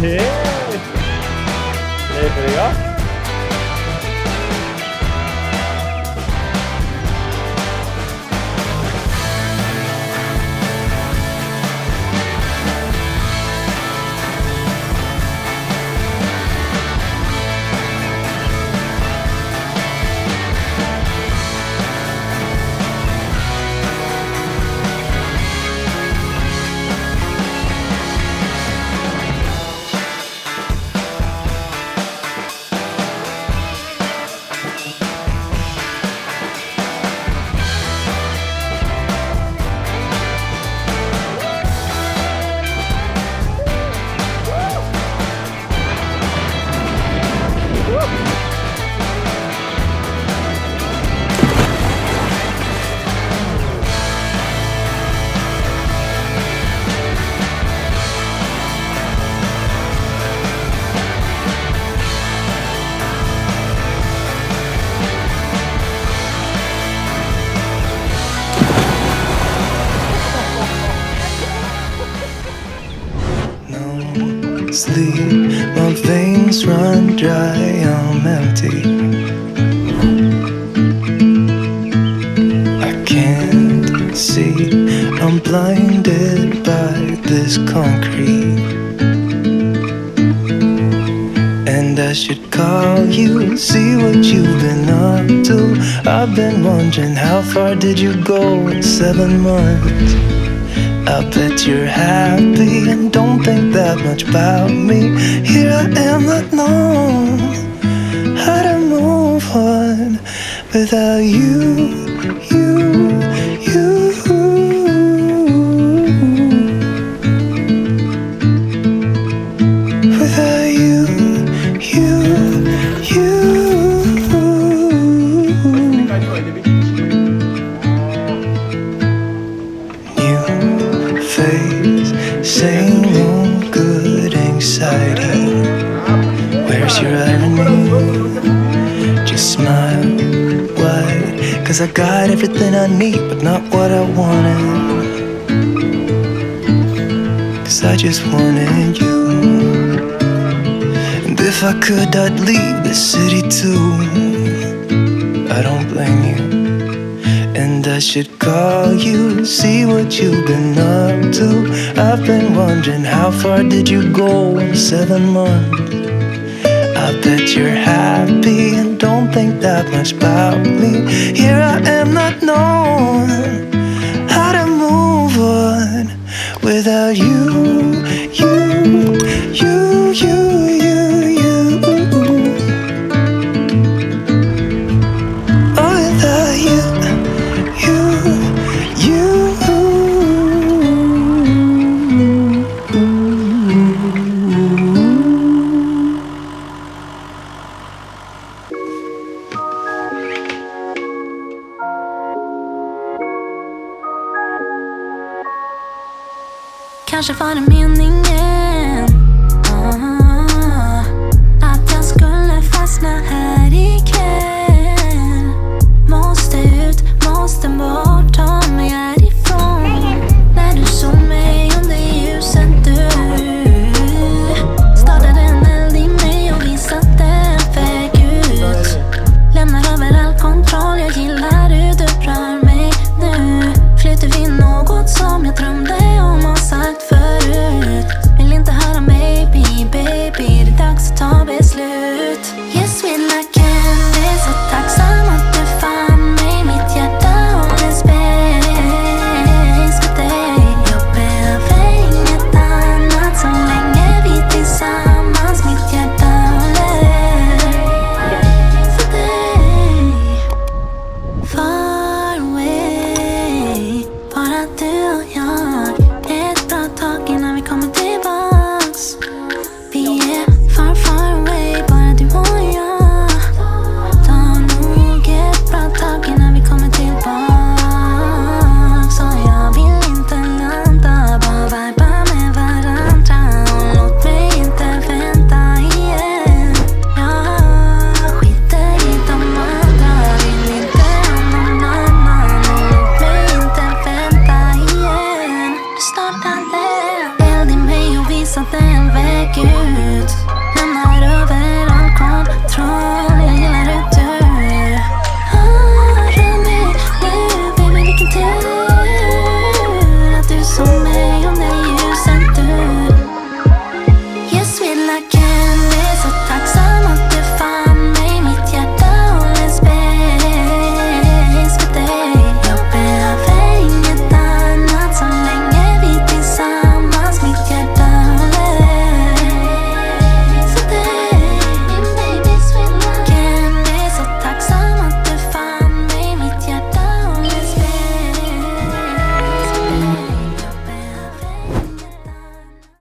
Hej! Hej för det. Sleep, my veins run dry, I'm empty. I can't see, I'm blinded by this concrete. And I should call you, see what you've been up to. I've been wondering, how far did you go in 7 months? I bet you're happy and don't think that much about me. Here I am, not knowing how to move on without you. Without you. Same old good anxiety. Where's your irony? Just smile, why? Cause I got everything I need, but not what I wanted. Cause I just wanted you. And if I could, I'd leave the city too. I don't blame you. And I should call you, see what you've been up to. I've been wondering, how far did you go in 7 months? I bet you're happy and don't think that much about me. Here I am, not knowing how to move on without you. Kanske var det meningen att jag skulle fastna här ikväll. Måste ut, måste bort, ta mig härifrån. När du såg mig under ljuset, du startade en eld i mig och visade en väg ut. Lämnar över all kontroll, jag gillar hur du rör mig nu. Flyter vi något som jag drömde om och sagt förut. Vill inte höra maybe, baby, det är dags att ta beslut.